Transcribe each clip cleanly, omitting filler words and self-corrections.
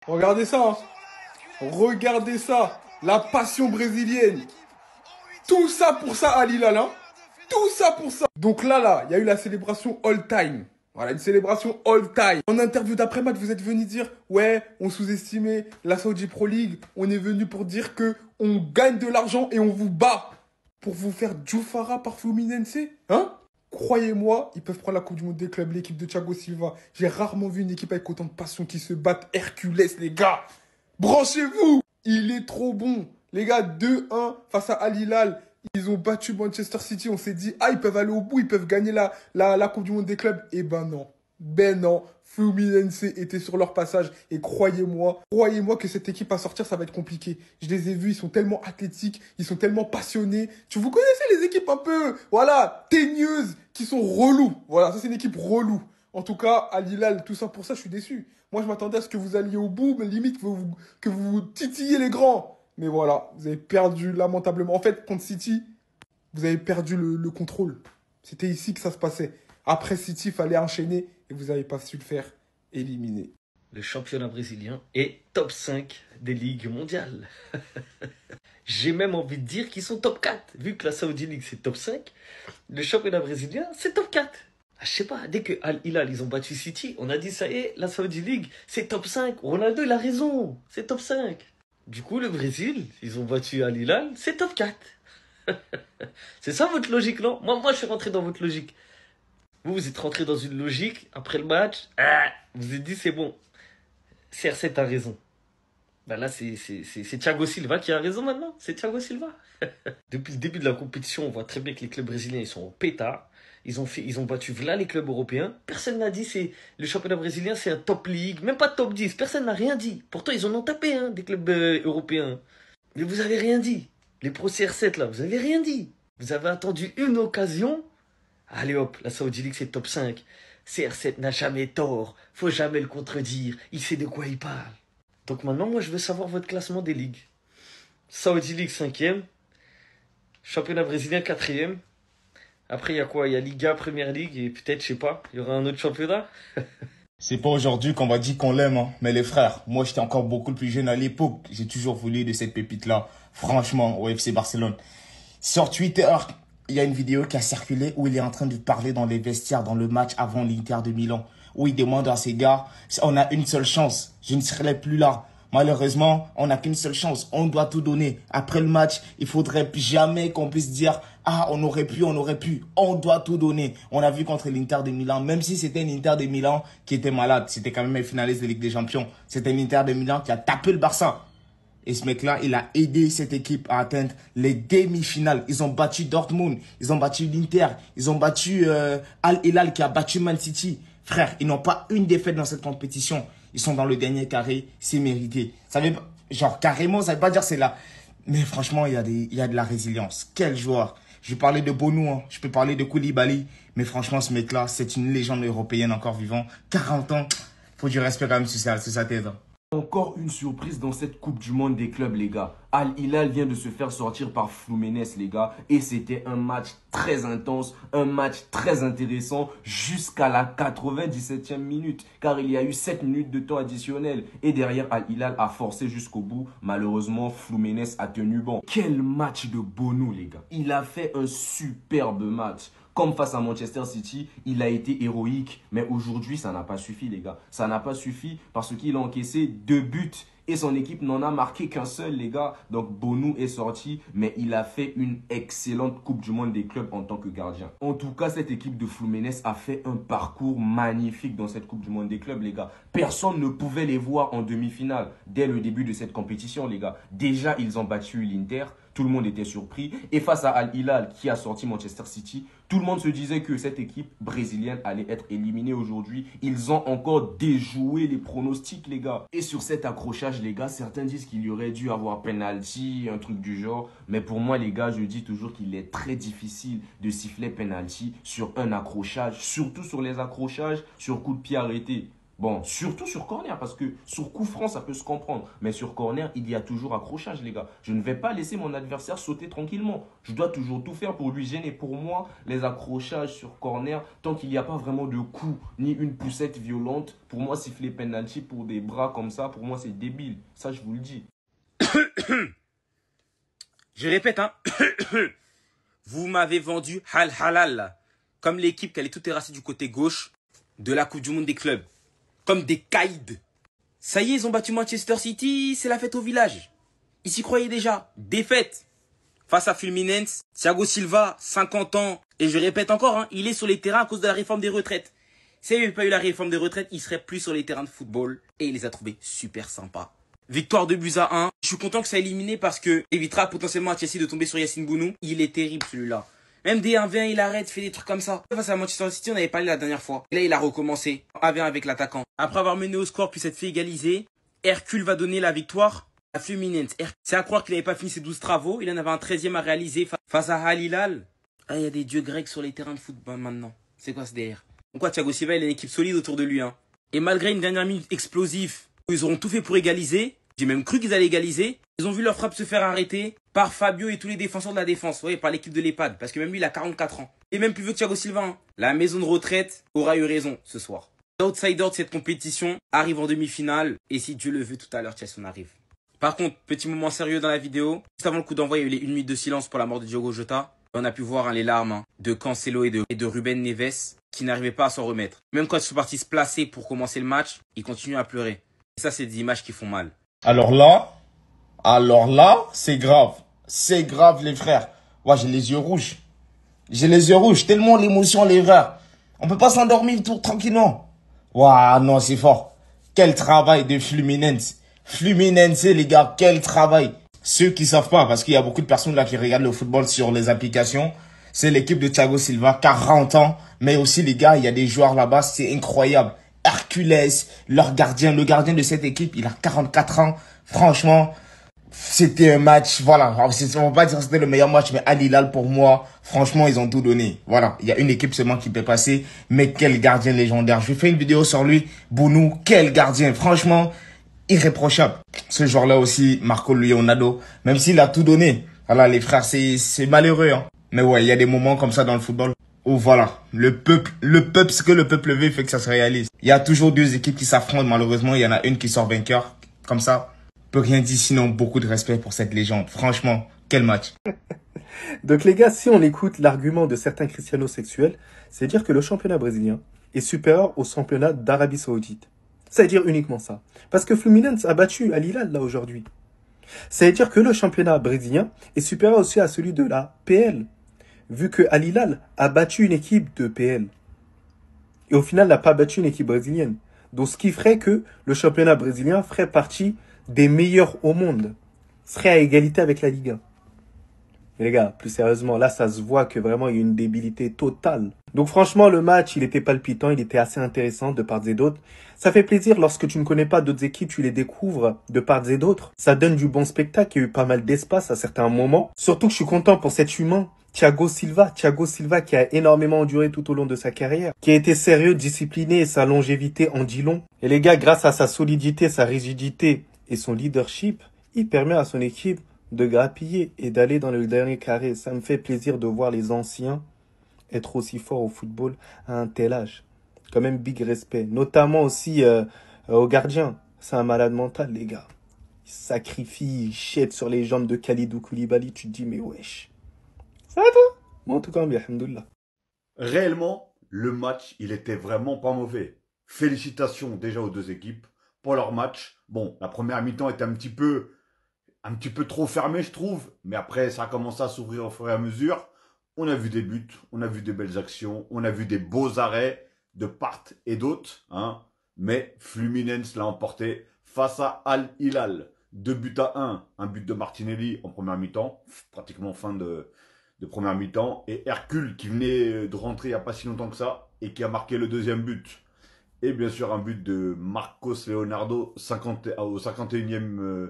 Regardez ça, hein. Regardez ça. La passion brésilienne. Tout ça pour ça, Al Hilal, hein. Tout ça pour ça. Donc là, il y a eu la célébration all-time. Voilà, une célébration all-time. En interview d'après-match, vous êtes venu dire, ouais, on sous-estimait la Saudi Pro League. On est venu pour dire que on gagne de l'argent et on vous bat. Pour vous faire Djoufara par Fluminense, hein? Croyez-moi, ils peuvent prendre la Coupe du Monde des clubs, l'équipe de Thiago Silva. J'ai rarement vu une équipe avec autant de passion qui se battent. Hercules, les gars. Branchez-vous. Il est trop bon. Les gars, 2-1 face à Al Hilal. Ils ont battu Manchester City. On s'est dit, ah, ils peuvent aller au bout, ils peuvent gagner la Coupe du Monde des clubs. Eh ben non. Ben non. Fluminense était sur leur passage. Et croyez-moi que cette équipe à sortir, ça va être compliqué. Je les ai vus, ils sont tellement athlétiques, ils sont tellement passionnés. Vous connaissez les équipes un peu, voilà, teigneuses, qui sont relous. Voilà, ça c'est une équipe relou. En tout cas, Al Hilal, tout ça pour ça, je suis déçu. Moi, je m'attendais à ce que vous alliez au bout, mais limite que vous titilliez les grands. Mais voilà, vous avez perdu lamentablement. En fait, contre City, vous avez perdu le contrôle. C'était ici que ça se passait. Après City, il fallait enchaîner et vous n'avez pas su le faire. Éliminé. Le championnat brésilien est top 5 des ligues mondiales. J'ai même envie de dire qu'ils sont top 4. Vu que la Saudi League c'est top 5, le championnat brésilien c'est top 4. Je sais pas, dès que Al Hilal ils ont battu City, on a dit ça y est, la Saudi League c'est top 5. Ronaldo il a raison, c'est top 5. Du coup le Brésil, ils ont battu Al Hilal, c'est top 4. C'est ça votre logique, non? Moi je suis rentré dans votre logique. Vous êtes rentré dans une logique, après le match, vous vous êtes dit c'est bon, CR7 a raison. Ben là, c'est Thiago Silva qui a raison maintenant. C'est Thiago Silva. Depuis le début de la compétition, on voit très bien que les clubs brésiliens, ils sont au pétard. Ils ont battu là les clubs européens. Personne n'a dit le championnat brésilien, c'est un top league. Même pas top 10. Personne n'a rien dit. Pourtant, ils en ont tapé, hein, des clubs européens. Mais vous avez rien dit. Les pros CR7, là, vous avez rien dit. Vous avez attendu une occasion. Allez hop, la Saudi League, c'est top 5. CR7 n'a jamais tort. Faut jamais le contredire. Il sait de quoi il parle. Donc maintenant, moi, je veux savoir votre classement des ligues. Saudi League 5e. Championnat brésilien 4e. Après, il y a quoi? Il y a Liga, Première Ligue et peut-être, je sais pas, il y aura un autre championnat. C'est pas aujourd'hui qu'on va dire qu'on l'aime, hein. Mais les frères, moi j'étais encore beaucoup plus jeune à l'époque. J'ai toujours voulu de cette pépite-là. Franchement, au FC Barcelone. Sur Twitter, il y a une vidéo qui a circulé où il est en train de parler dans les vestiaires dans le match avant l'Inter de Milan. Où il demande à ses gars, on a une seule chance, je ne serai plus là. Malheureusement, on n'a qu'une seule chance, on doit tout donner. Après le match, il faudrait jamais qu'on puisse dire, ah, on aurait pu, on doit tout donner. On a vu contre l'Inter de Milan, même si c'était une Inter de Milan qui était malade, c'était quand même un finaliste de Ligue des Champions. C'était une Inter de Milan qui a tapé le Barça. Et ce mec-là, il a aidé cette équipe à atteindre les demi-finales. Ils ont battu Dortmund, ils ont battu l'Inter, ils ont battu Al Hilal qui a battu Man City. Frère, ils n'ont pas une défaite dans cette compétition. Ils sont dans le dernier carré, c'est mérité. Ça veut pas, genre carrément, ça veut pas dire c'est là. Mais franchement, il y a de la résilience. Quel joueur. Je parlais de Bonou, hein. Je peux parler de Koulibaly. Mais franchement, ce mec-là, c'est une légende européenne encore vivant. 40 ans, faut du respect quand même sur sa tête. Hein. Encore une surprise dans cette Coupe du Monde des clubs, les gars. Al Hilal vient de se faire sortir par Fluminense, les gars. Et c'était un match très intense, un match très intéressant jusqu'à la 97e minute. Car il y a eu 7 minutes de temps additionnel. Et derrière, Al Hilal a forcé jusqu'au bout. Malheureusement, Fluminense a tenu bon. Quel match de Bonou, les gars. Il a fait un superbe match. Comme face à Manchester City, il a été héroïque. Mais aujourd'hui, ça n'a pas suffi, les gars. Ça n'a pas suffi parce qu'il a encaissé 2 buts. Et son équipe n'en a marqué qu'un seul, les gars. Donc, Bonou est sorti, mais il a fait une excellente Coupe du Monde des clubs en tant que gardien. En tout cas, cette équipe de Fluminense a fait un parcours magnifique dans cette Coupe du Monde des clubs, les gars. Personne ne pouvait les voir en demi-finale dès le début de cette compétition, les gars. Déjà, ils ont battu l'Inter. Tout le monde était surpris. Et face à Al Hilal, qui a sorti Manchester City, tout le monde se disait que cette équipe brésilienne allait être éliminée aujourd'hui. Ils ont encore déjoué les pronostics, les gars. Et sur cet accrochage, les gars, certains disent qu'il y aurait dû avoir penalty, un truc du genre. Mais pour moi, les gars, je dis toujours qu'il est très difficile de siffler penalty sur un accrochage. Surtout sur les accrochages sur coup de pied arrêté. Bon, surtout sur corner, parce que sur coup franc, ça peut se comprendre. Mais sur corner, il y a toujours accrochage, les gars. Je ne vais pas laisser mon adversaire sauter tranquillement. Je dois toujours tout faire pour lui gêner. Pour moi, les accrochages sur corner, tant qu'il n'y a pas vraiment de coup, ni une poussette violente, pour moi, siffler penalty pour des bras comme ça, pour moi, c'est débile. Ça, je vous le dis. Je répète, hein. Vous m'avez vendu Al Halal, comme l'équipe qui allait tout terrasser du côté gauche de la Coupe du Monde des clubs. Comme des caïds. Ça y est, ils ont battu Manchester City, c'est la fête au village. Ils s'y croyaient déjà. Défaite. Face à Fluminense, Thiago Silva, 50 ans. Et je répète encore, hein, il est sur les terrains à cause de la réforme des retraites. S'il n'y avait pas eu la réforme des retraites, il serait plus sur les terrains de football. Et il les a trouvés super sympas. Victoire 2-1. Je suis content que ça ait éliminé parce que évitera potentiellement à Chelsea de tomber sur Yacine Bounou. Il est terrible celui-là. Même des 1v1, il arrête, fait des trucs comme ça. Face à Manchester City, on avait parlé la dernière fois. Et là, il a recommencé. 1v1 avec l'attaquant. Après avoir mené au score puis s'être fait égaliser, Hercule va donner la victoire à Fluminense. C'est à croire qu'il n'avait pas fini ses 12 travaux. Il en avait un 13e à réaliser face à Al Hilal. Ah, il y a des dieux grecs sur les terrains de football maintenant. C'est quoi ce DR? Donc quoi, Thiago Silva, il a une équipe solide autour de lui. Hein. Et malgré une dernière minute explosive, où ils auront tout fait pour égaliser, j'ai même cru qu'ils allaient égaliser. Ils ont vu leur frappe se faire arrêter par Fabio et tous les défenseurs de la défense. Oui, par l'équipe de l'EHPAD. Parce que même lui, il a 44 ans. Et même plus vieux que Thiago Silva. Hein. La maison de retraite aura eu raison ce soir. L'outsider de cette compétition arrive en demi-finale. Et si Dieu le veut, tout à l'heure, Chelsea, on arrive. Par contre, petit moment sérieux dans la vidéo. Juste avant le coup d'envoi, il y a eu les 1 minute de silence pour la mort de Diogo Jota. On a pu voir les larmes de Cancelo et de Ruben Neves qui n'arrivaient pas à s'en remettre. Même quand ils sont partis se placer pour commencer le match, ils continuent à pleurer. Et ça, c'est des images qui font mal. Alors là, c'est grave. C'est grave, les frères. Ouais, j'ai les yeux rouges. J'ai les yeux rouges, tellement l'émotion, les frères. On peut pas s'endormir tout tranquillement. Waouh, non, c'est fort. Quel travail de Fluminense. Fluminense, les gars, quel travail. Ceux qui savent pas, parce qu'il y a beaucoup de personnes là qui regardent le football sur les applications, c'est l'équipe de Thiago Silva, 40 ans. Mais aussi, les gars, il y a des joueurs là-bas, c'est incroyable. Hercules, leur gardien, le gardien de cette équipe, il a 44 ans. Franchement, c'était un match, voilà. On va pas dire que c'était le meilleur match, mais Al Hilal, pour moi, franchement, ils ont tout donné. Voilà. Il y a une équipe seulement qui peut passer, mais quel gardien légendaire. Je vais faire une vidéo sur lui. Bounou, quel gardien. Franchement, irréprochable. Ce joueur-là aussi, Marco Leonardo, même s'il a tout donné. Voilà, les frères, c'est malheureux, hein. Mais ouais, il y a des moments comme ça dans le football. Oh voilà, le peuple, ce que le peuple veut fait que ça se réalise. Il y a toujours deux équipes qui s'affrontent, malheureusement, il y en a une qui sort vainqueur, comme ça. Peut rien dire sinon beaucoup de respect pour cette légende. Franchement, quel match. Donc les gars, si on écoute l'argument de certains christiano-sexuels, c'est dire que le championnat brésilien est supérieur au championnat d'Arabie Saoudite. Ça veut dire uniquement ça. Parce que Fluminense a battu Al Hilal là aujourd'hui. Ça veut dire que le championnat brésilien est supérieur aussi à celui de la PL. Vu que Al Hilal a battu une équipe de PL. Et au final, n'a pas battu une équipe brésilienne. Donc ce qui ferait que le championnat brésilien ferait partie des meilleurs au monde. Serait à égalité avec la Liga. Mais les gars, plus sérieusement, là, ça se voit que vraiment, il y a une débilité totale. Donc franchement, le match, il était palpitant, il était assez intéressant de part et d'autre. Ça fait plaisir lorsque tu ne connais pas d'autres équipes, tu les découvres de part et d'autre. Ça donne du bon spectacle, il y a eu pas mal d'espace à certains moments. Surtout que je suis content pour cet humain, Thiago Silva qui a énormément enduré tout au long de sa carrière, qui a été sérieux, discipliné et sa longévité en dit long. Et les gars, grâce à sa solidité, sa rigidité et son leadership, il permet à son équipe de grappiller et d'aller dans le dernier carré. Ça me fait plaisir de voir les anciens être aussi forts au football à un tel âge. Quand même, big respect. Notamment aussi au gardien. C'est un malade mental, les gars. Il sacrifie, il jette sur les jambes de Kalidou Koulibaly. Tu te dis, mais wesh. Ça va toi? Bon, en tout cas, bien, alhamdoulilah. Réellement, le match, il était vraiment pas mauvais. Félicitations déjà aux deux équipes pour leur match. Bon, la première mi-temps était un petit peu trop fermée, je trouve. Mais après, ça a commencé à s'ouvrir au fur et à mesure. On a vu des buts, on a vu des belles actions, on a vu des beaux arrêts de part et d'autre. Hein. Mais Fluminense l'a emporté face à Al Hilal. 2-1. Un but de Martinelli en première mi-temps, pratiquement fin de première mi-temps. Et Hercule qui venait de rentrer il n'y a pas si longtemps que ça et qui a marqué le deuxième but. Et bien sûr un but de Marcos Leonardo au 51e,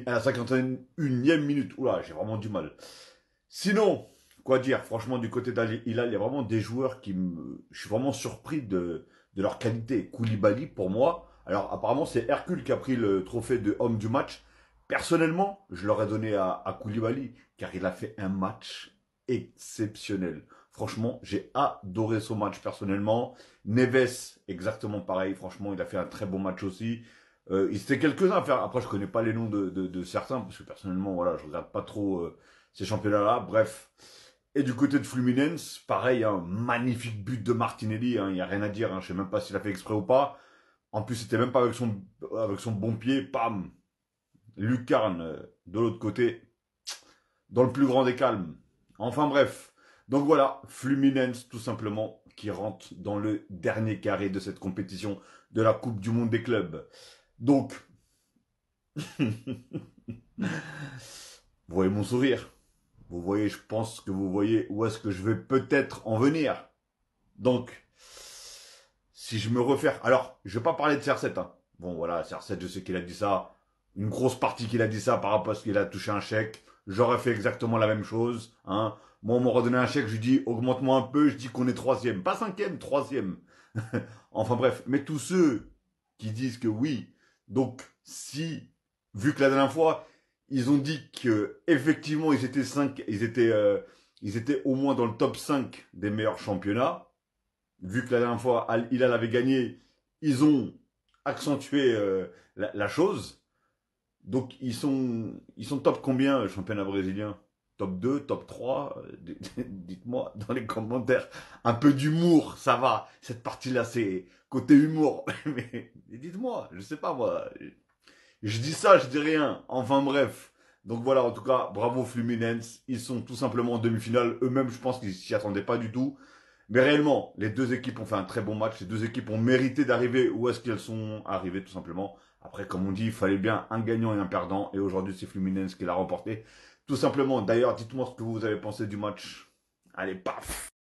à la 51e minute. Oula, j'ai vraiment du mal. Sinon, quoi dire, franchement du côté d'Al Hilal, il y a vraiment des joueurs je suis vraiment surpris de de leur qualité. Koulibaly, pour moi, alors apparemment c'est Hercule qui a pris le trophée de homme du match. Personnellement, je l'aurais donné à Koulibaly, car il a fait un match exceptionnel. Franchement, j'ai adoré son match personnellement. Neves, exactement pareil. Franchement, il a fait un très bon match aussi. Il c'était quelques-uns à faire. Après, je connais pas les noms de certains, parce que personnellement, voilà, je regarde pas trop ces championnats-là. Bref. Et du côté de Fluminense, pareil, un magnifique but de Martinelli. Il n'y a rien à dire. Je sais même pas s'il a fait exprès ou pas. En plus, c'était même pas avec son bon pied. Pam. Lucarne de l'autre côté. Dans le plus grand des calmes. Enfin bref. Donc voilà, Fluminense tout simplement qui rentre dans le dernier carré de cette compétition de la Coupe du Monde des clubs. Donc, vous voyez mon sourire. Vous voyez, je pense que vous voyez où est-ce que je vais peut-être en venir. Donc, si je me refais... Alors, je vais pas parler de CR7. Hein. Bon voilà, CR7, je sais qu'il a dit ça. Une grosse partie qu'il a dit ça par rapport à ce qu'il a touché un chèque. J'aurais fait exactement la même chose. Hein. Moi, on m'aurait donné un chèque, je lui dis, augmente-moi un peu, je dis qu'on est 3e. Pas 5e, 3e. Enfin bref, mais tous ceux qui disent que oui, donc si, vu que la dernière fois, ils ont dit que effectivement ils étaient ils étaient au moins dans le top 5 des meilleurs championnats, vu que la dernière fois Al Hilal avait gagné, ils ont accentué la chose. Donc, ils sont top combien, le championnat brésilien? Top 2, top 3? Dites-moi dans les commentaires. Un peu d'humour, ça va. Cette partie-là, c'est côté humour. Mais dites-moi, je sais pas moi. Je dis ça, je dis rien. Enfin bref. Donc voilà, en tout cas, bravo Fluminense. Ils sont tout simplement en demi-finale. Eux-mêmes, je pense qu'ils s'y attendaient pas du tout. Mais réellement, les deux équipes ont fait un très bon match. Les deux équipes ont mérité d'arriver où est-ce qu'elles sont arrivées, tout simplement. Après, comme on dit, il fallait bien un gagnant et un perdant. Et aujourd'hui, c'est Fluminense qui l'a remporté. Tout simplement. D'ailleurs, dites-moi ce que vous avez pensé du match. Allez, paf!